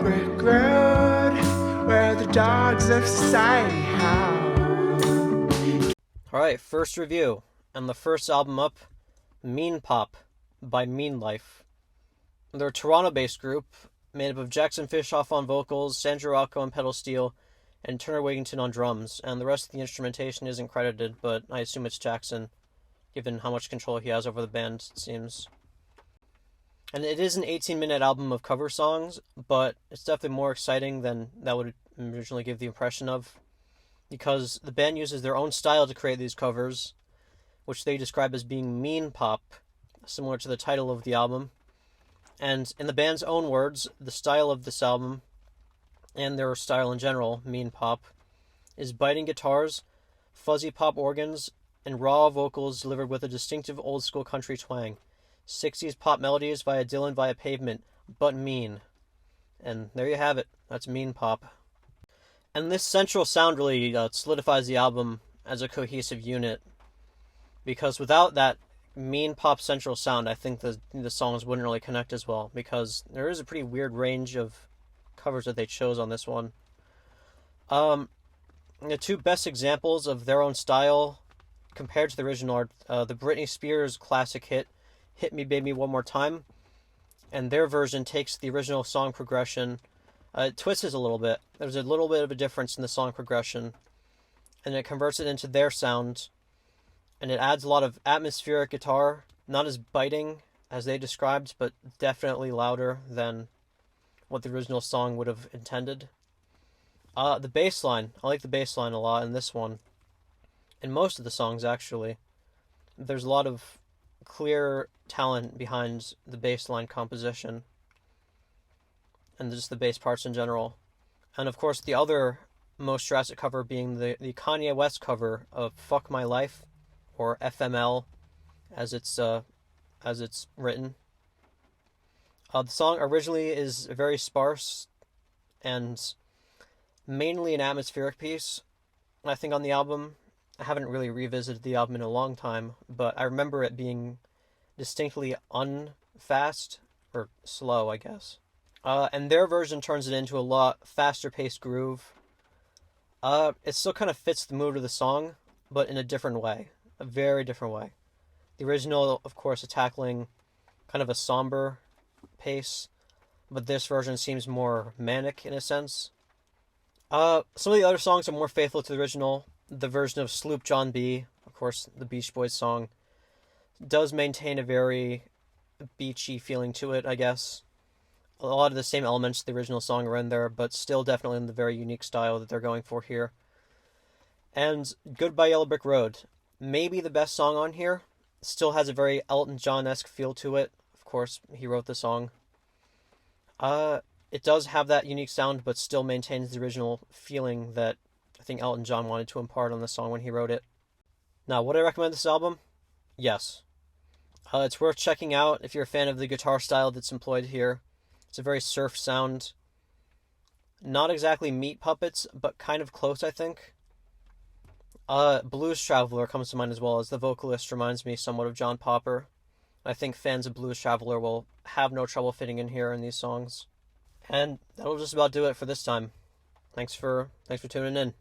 brick road where the dogs of society howl. Alright, first review, and the first album up, Meanpop by Meanlife. They're a Toronto-based group made up of Jackson Fishoff on vocals, Sandra Rocco on pedal steel, and Turner Wigington on drums, and the rest of the instrumentation isn't credited, but I assume it's Jackson, given how much control he has over the band, it seems. And it is an 18-minute album of cover songs, but it's definitely more exciting than that would originally give the impression of, because the band uses their own style to create these covers, which they describe as being mean pop, similar to the title of the album. And in the band's own words, the style of this album, and their style in general, mean pop, is biting guitars, fuzzy pop organs, and raw vocals delivered with a distinctive old-school country twang. 60s pop melodies via Dylan via Pavement, but mean. And there you have it. That's mean pop. And this central sound really solidifies the album as a cohesive unit, because without that mean pop central sound, I think the songs wouldn't really connect as well, because there is a pretty weird range of covers that they chose on this one. The two best examples of their own style compared to the original are the Britney Spears classic hit Hit Me Baby One More Time, and their version takes the original song progression, it twists it a little bit. There's a little bit of a difference in the song progression, and it converts it into their sound, and it adds a lot of atmospheric guitar, not as biting as they described, but definitely louder than what the original song would have intended. The bass line, I like the bass line a lot in this one. In most of the songs, actually. There's a lot of clear talent behind the bass line composition, and just the bass parts in general. And of course, the other most drastic cover being the Kanye West cover of Fuck My Life, or FML, as it's written. The song originally is very sparse and mainly an atmospheric piece. I think on the album, I haven't really revisited the album in a long time, but I remember it being distinctly unfast, or slow, I guess. And their version turns it into a lot faster paced groove. It still kind of fits the mood of the song, but in a different way. A very different way. The original, of course, is tackling kind of a somber pace, but this version seems more manic in a sense. Some of the other songs are more faithful to the original. The version of Sloop John B., of course, the Beach Boys song, does maintain a very beachy feeling to it, I guess. A lot of the same elements of the original song are in there, but still definitely in the very unique style that they're going for here. And Goodbye Yellow Brick Road, maybe the best song on here. Still has a very Elton John-esque feel to it. Of course, he wrote the song. It does have that unique sound, but still maintains the original feeling that I think Elton John wanted to impart on the song when he wrote it. Now, would I recommend this album? Yes. It's worth checking out if you're a fan of the guitar style that's employed here. It's a very surf sound. Not exactly Meat Puppets, but kind of close, I think. Blues Traveler comes to mind as well, as the vocalist reminds me somewhat of John Popper. I think fans of Blues Traveler will have no trouble fitting in here in these songs. And that'll just about do it for this time. Thanks for tuning in.